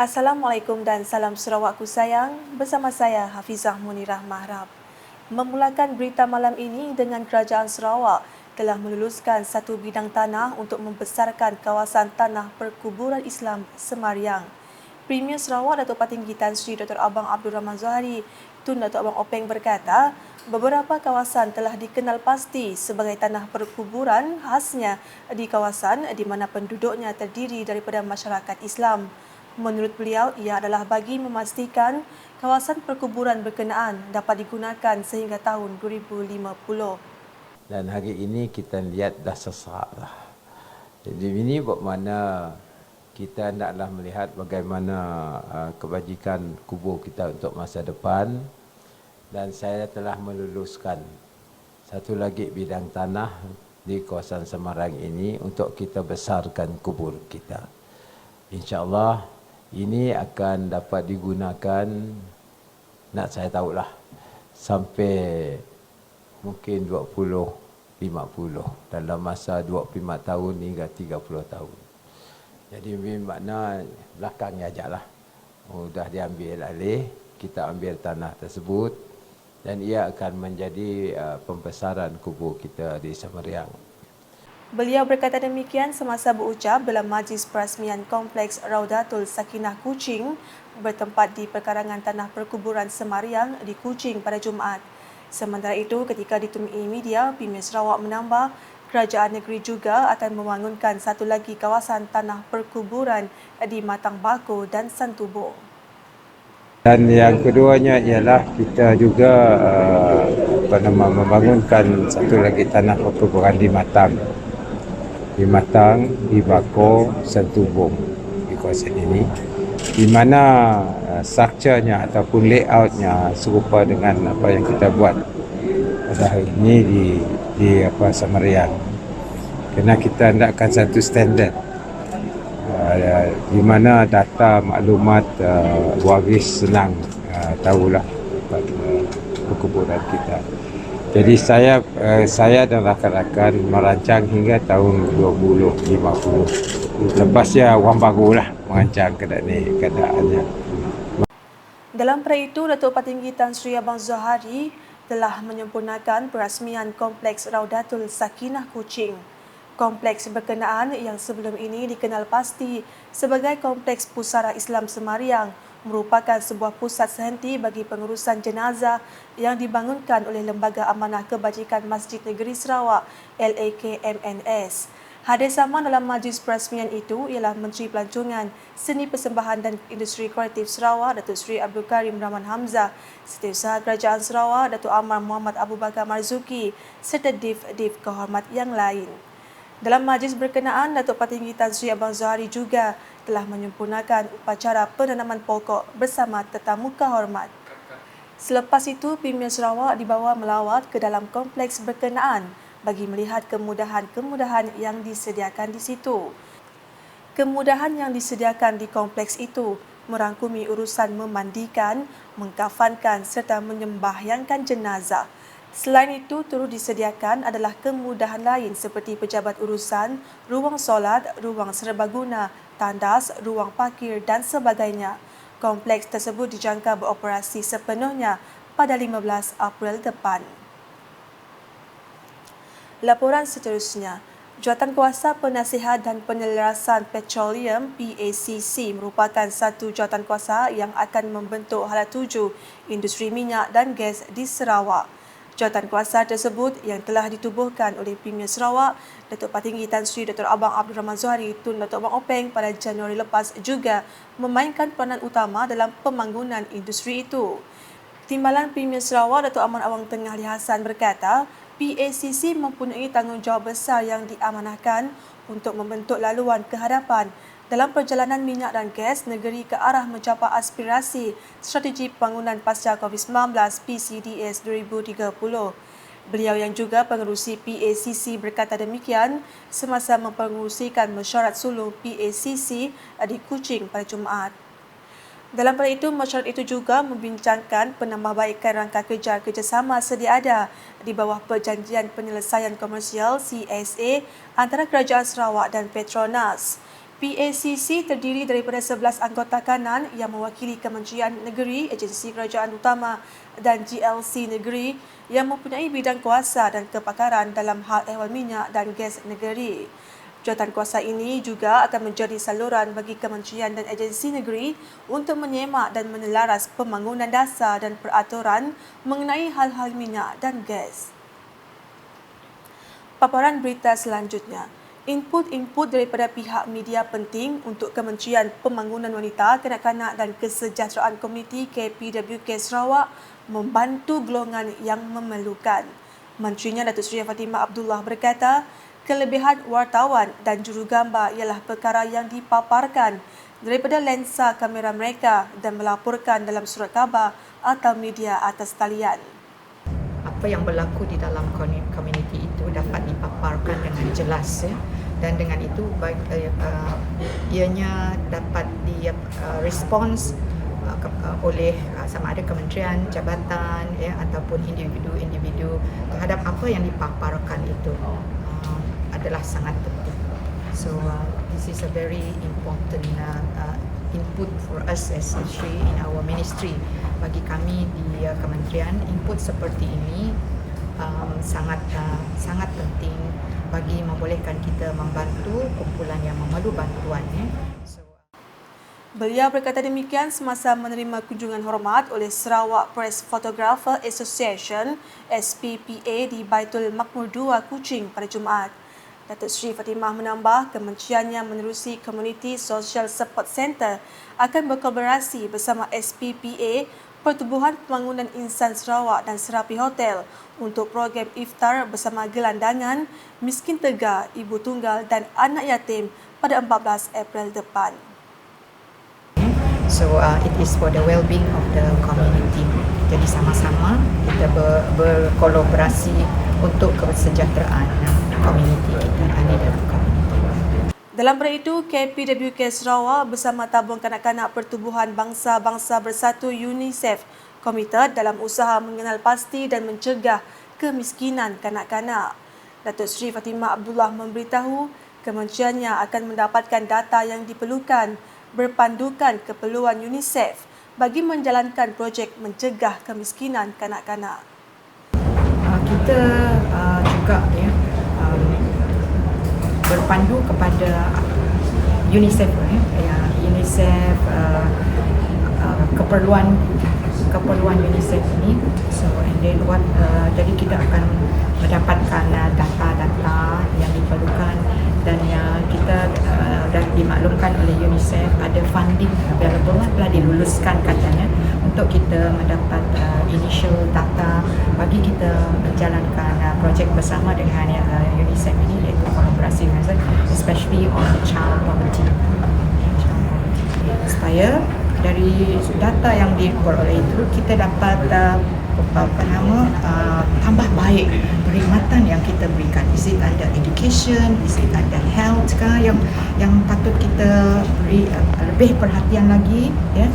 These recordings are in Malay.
Assalamualaikum dan salam Sarawakku sayang. Bersama saya Hafizah Munirah Mahrab. Memulakan berita malam ini dengan Kerajaan Sarawak telah meluluskan satu bidang tanah untuk membesarkan kawasan tanah perkuburan Islam Semariang. Premier Sarawak Datuk Patinggi Tan Sri Dr. Abang Abdul Rahman Zohari Tun Datuk Abang Openg berkata, beberapa kawasan telah dikenal pasti sebagai tanah perkuburan khasnya di kawasan di mana penduduknya terdiri daripada masyarakat Islam. Menurut beliau, ia adalah bagi memastikan kawasan perkuburan berkenaan dapat digunakan sehingga tahun 2050. Dan hari ini kita lihat dah sesak dah. Jadi ini bermakna kita hendaklah melihat bagaimana kebajikan kubur kita untuk masa depan. Dan saya telah meluluskan satu lagi bidang tanah di kawasan Semarang ini untuk kita besarkan kubur kita. InsyaAllah ini akan dapat digunakan, nak saya tahulah, sampai mungkin 20-50 dalam masa 25 tahun hingga 30 tahun. Jadi makna belakangnya ajalah. Sudah diambil alih, kita ambil tanah tersebut dan ia akan menjadi pembesaran kubur kita di Semariang. Beliau berkata demikian semasa berucap dalam majlis perasmian Kompleks Raudatul Sakinah Kuching bertempat di perkarangan tanah perkuburan Semariang di Kuching pada Jumaat. Sementara itu, ketika ditemui media, Premier Sarawak menambah kerajaan negeri juga akan membangunkan satu lagi kawasan tanah perkuburan di Matang Bako dan Santubong. Dan yang keduanya ialah kita juga membangunkan satu lagi tanah perkuburan di Matang, di Bako, Santubong di kawasan ini, di mana strukturnya ataupun layoutnya serupa dengan apa yang kita buat pada hari ini di Semariang. Kerana kita hendakkan satu standard di mana data maklumat waris senang tahulah perkuburan kita. Jadi saya dan rakan-rakan merancang hingga tahun 2050. Lepasnya orang barulah merancang keadaannya. Dalam perkara itu, Datuk Patinggi Tan Sri Abang Zohari telah menyempurnakan perasmian Kompleks Raudatul Sakinah Kuching. Kompleks berkenaan yang sebelum ini dikenal pasti sebagai Kompleks Pusara Islam Semariang merupakan sebuah pusat sehenti bagi pengurusan jenazah yang dibangunkan oleh Lembaga Amanah Kebajikan Masjid Negeri Sarawak LAKMNS. Hadir sama dalam majlis perasmian itu ialah Menteri Pelancongan, Seni Persembahan dan Industri Kreatif Sarawak Datuk Seri Abdul Karim Rahman Hamzah, Setiausaha Kerajaan Sarawak Datuk Amar Muhammad Abu Bakar Marzuki serta div-div kehormat yang lain. Dalam majlis berkenaan, Datuk Patinggi Tan Sri Abang Zohari juga telah menyempurnakan upacara penanaman pokok bersama tetamuka hormat. Selepas itu, Premier Sarawak dibawa melawat ke dalam kompleks berkenaan bagi melihat kemudahan-kemudahan yang disediakan di situ. Kemudahan yang disediakan di kompleks itu merangkumi urusan memandikan, mengkafankan serta menyembahyangkan jenazah. Selain itu, turut disediakan adalah kemudahan lain seperti pejabat urusan, ruang solat, ruang serbaguna, tandas, ruang parkir dan sebagainya. Kompleks tersebut dijangka beroperasi sepenuhnya pada 15 April depan. Laporan seterusnya, Jawatankuasa Penasihat dan Penyelarasan Petroleum PACC merupakan satu jawatankuasa yang akan membentuk hala tuju industri minyak dan gas di Sarawak. Jawatankuasa tersebut yang telah ditubuhkan oleh Premier Sarawak, Datuk Patinggi Tan Sri Dr. Abang Abdul Rahman Zohari Tun Datuk Abang Openg pada Januari lepas juga memainkan peranan utama dalam pembangunan industri itu. Timbalan Premier Sarawak Datuk Aman Awang Tengah Ali Hassan berkata, PACC mempunyai tanggungjawab besar yang diamanahkan untuk membentuk laluan ke hadapan dalam perjalanan minyak dan gas negeri ke arah mencapai aspirasi strategi pembangunan pasca COVID-19 PCDS 2030. Beliau yang juga pengerusi PACC berkata demikian semasa mempengerusikan mesyuarat sulung PACC di Kuching pada Jumaat. Dalam perkara itu, mesyuarat itu juga membincangkan penambahbaikan rangka kerja kerjasama sedia ada di bawah Perjanjian Penyelesaian Komersial CSA antara Kerajaan Sarawak dan Petronas. PACC terdiri daripada 11 anggota kanan yang mewakili Kementerian Negeri, Agensi Kerajaan Utama dan GLC Negeri yang mempunyai bidang kuasa dan kepakaran dalam hal ehwal minyak dan gas negeri. Jawatan kuasa ini juga akan menjadi saluran bagi kementerian dan agensi negeri untuk menyemak dan menelaras pembangunan dasar dan peraturan mengenai hal-hal minyak dan gas. Paparan berita selanjutnya. Input-input daripada pihak media penting untuk Kementerian Pembangunan Wanita, Kanak-kanak dan Kesejahteraan Komuniti KPWK Sarawak membantu golongan yang memerlukan. Menterinya Datuk Seri Fatimah Abdullah berkata, kelebihan wartawan dan jurugambar ialah perkara yang dipaparkan daripada lensa kamera mereka dan melaporkan dalam surat khabar atau media atas talian. Apa yang berlaku di dalam komuniti itu dapat dipaparkan dengan jelas, ya. Dan dengan itu ianya dapat direspons oleh sama ada kementerian, jabatan, ya, ataupun individu-individu terhadap apa yang dipaparkan itu adalah sangat penting. So this is a very important input for us as Menteri in our ministry. Bagi kami di kementerian, input seperti ini sangat penting bagi membolehkan kita membantu kumpulan yang memerlu bantuan. Beliau berkata demikian semasa menerima kunjungan hormat oleh Sarawak Press Photographer Association SPPA di Baitul Makmur 2 Kuching pada Jumaat. Datuk Seri Fatimah menambah kementeriannya menerusi Community Social Support Centre akan berkolaborasi bersama SPPA, Pertubuhan Pembangunan Insan Sarawak dan Serapi Hotel untuk program iftar bersama gelandangan, miskin tegar, ibu tunggal dan anak yatim pada 14 April depan. So it is for the well-being of the community. Jadi sama-sama kita berkolaborasi untuk kesejahteraan komuniti kita, ahli dalam komuniti. Dalam pada itu, KPWK Sarawak bersama Tabung Kanak-kanak Pertubuhan Bangsa-Bangsa Bersatu UNICEF komited dalam usaha mengenal pasti dan mencegah kemiskinan kanak-kanak. Datuk Seri Fatimah Abdullah memberitahu kementeriannya akan mendapatkan data yang diperlukan berpandukan keperluan UNICEF bagi menjalankan projek mencegah kemiskinan kanak-kanak. Kita juga berpandu kepada UNICEF, UNICEF keperluan UNICEF ini. So and then jadi kita akan mendapatkan data-data yang diperlukan dan yang kita dah dimaklumkan oleh UNICEF ada funding available, telah diluluskan katanya untuk kita mendapat initial data bagi kita menjalankan projek bersama dengan UNICEF ini, iaitu kolaborasi dengan especially on child poverty. Supaya dari data yang diperoleh itu kita dapat tambah baik perkhidmatan yang kita berikan. Is it under education, is it under health yang patut kita beri lebih perhatian lagi, ya.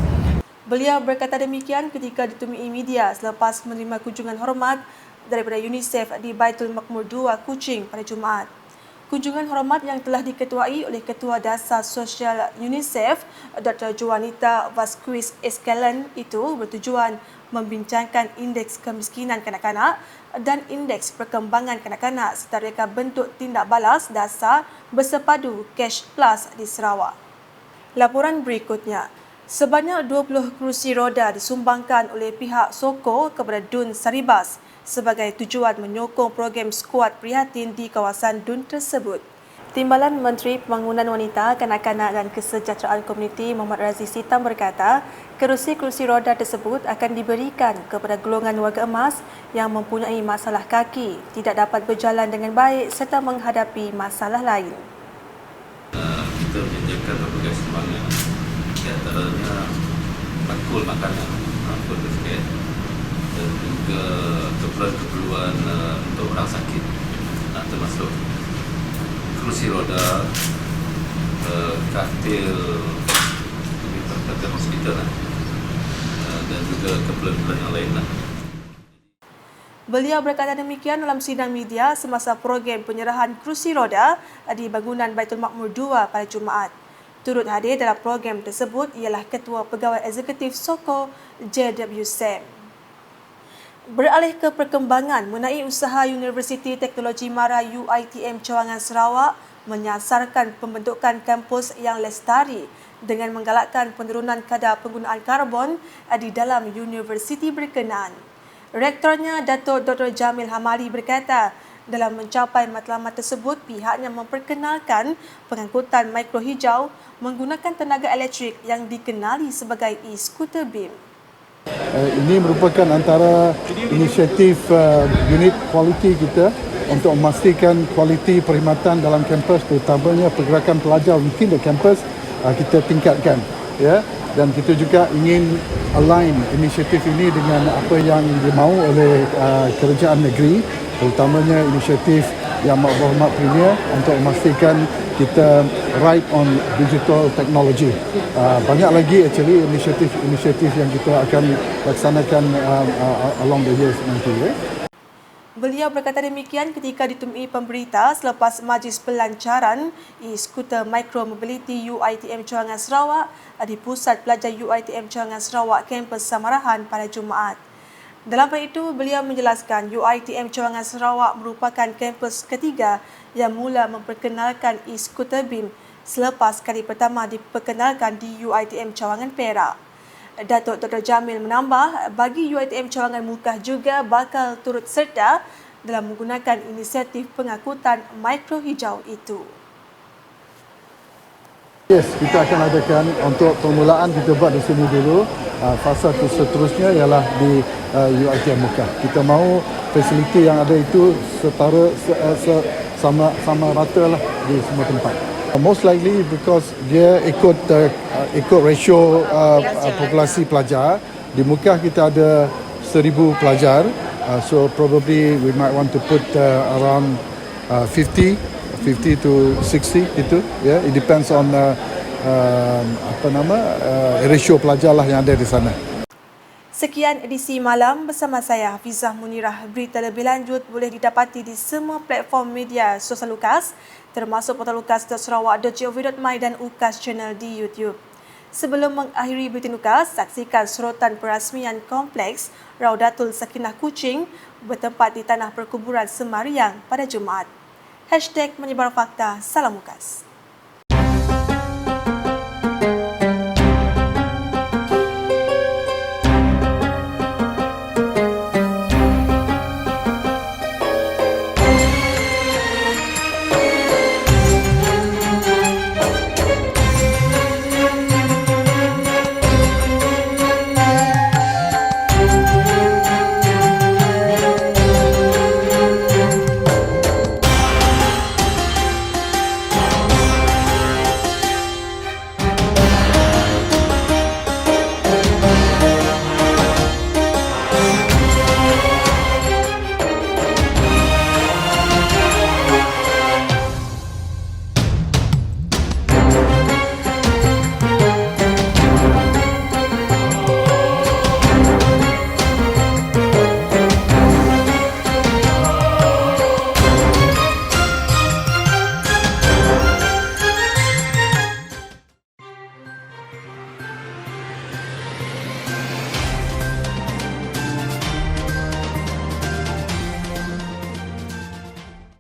Beliau berkata demikian ketika ditemui media selepas menerima kunjungan hormat daripada UNICEF di Baitul Makmur 2 Kuching pada Jumaat. Kunjungan hormat yang telah diketuai oleh Ketua Dasar Sosial UNICEF, Dr. Juanita Vasquez Escalon itu bertujuan membincangkan indeks kemiskinan kanak-kanak dan indeks perkembangan kanak-kanak serta reka bentuk tindak balas dasar bersepadu Cash Plus di Sarawak. Laporan berikutnya, sebanyak 20 kerusi roda disumbangkan oleh pihak SOKO kepada Dun Saribas sebagai tujuan menyokong program skuad prihatin di kawasan Dun tersebut. Timbalan Menteri Pembangunan Wanita, Kanak-kanak dan Kesejahteraan Komuniti Muhammad Raziz Sitam berkata, kerusi-kerusi roda tersebut akan diberikan kepada golongan warga emas yang mempunyai masalah kaki, tidak dapat berjalan dengan baik serta menghadapi masalah lain. Kita menyediakan berbagai sumbangan, di antaranya bangkul makanan, bangkul basket dan juga keperluan untuk orang sakit, termasuk kerusi roda, katil hospital dan juga keperluan yang lain. Beliau berkata demikian dalam sidang media semasa program penyerahan kerusi roda di bangunan Baitul Makmur 2 pada Jumaat. Turut hadir dalam program tersebut ialah Ketua Pegawai Eksekutif SOKO, JW Sam. Beralih ke perkembangan mengenai usaha Universiti Teknologi Mara UiTM Cawangan Sarawak menyasarkan pembentukan kampus yang lestari dengan menggalakkan penurunan kadar penggunaan karbon di dalam universiti berkenaan. Rektornya Datuk Dr. Jamil Hamali berkata, dalam mencapai matlamat tersebut, pihaknya memperkenalkan pengangkutan mikro hijau menggunakan tenaga elektrik yang dikenali sebagai e-scooter beam. Ini merupakan antara inisiatif unit kualiti kita untuk memastikan kualiti perkhidmatan dalam kampus, terutamanya pergerakan pelajar mungkin di kampus kita tingkatkan, ya. Dan kita juga ingin align inisiatif ini dengan apa yang dimau oleh kerajaan negeri, terutamanya inisiatif yang berhormat Premier untuk memastikan kita right on digital technology. Banyak lagi actually inisiatif yang kita akan laksanakan along the years nanti. Beliau berkata demikian ketika ditemui pemberita selepas majlis pelancaran e-scooter Micro Mobility UiTM Cawangan Sarawak di Pusat Pelajar UiTM Cawangan Sarawak, kampus Samarahan pada Jumaat. Dalam hal itu, beliau menjelaskan UiTM Cawangan Sarawak merupakan kampus ketiga yang mula memperkenalkan e-scooter beam selepas kali pertama diperkenalkan di UiTM Cawangan Perak. Datuk Dr. Jamil menambah, bagi UiTM Cawangan Mukah juga bakal turut serta dalam menggunakan inisiatif pengangkutan mikro hijau itu. Yes, kita akan adakan untuk permulaan kita buat di sini dulu. Fasa seterusnya ialah di UiTM Mukah. Kita mahu fasiliti yang ada itu setara sama rata lah di semua tempat. Most likely because dia ikut ratio populasi pelajar. Di Mukah kita ada 1,000 pelajar, so probably we might want to put around 50 to 60 gitu. Yeah, it depends on ratio pelajar lah yang ada di sana. Sekian edisi malam bersama saya Hafizah Munirah. Berita lebih lanjut boleh didapati di semua platform media sosial UKAS termasuk portal ukas.sarawak.gov.my dan UKAS Channel di YouTube. Sebelum mengakhiri berita UKAS, saksikan sorotan perasmian Kompleks Raudatul Sakinah Kuching bertempat di Tanah Perkuburan Semariang pada Jumaat. #menyebar fakta. Salam UKAS.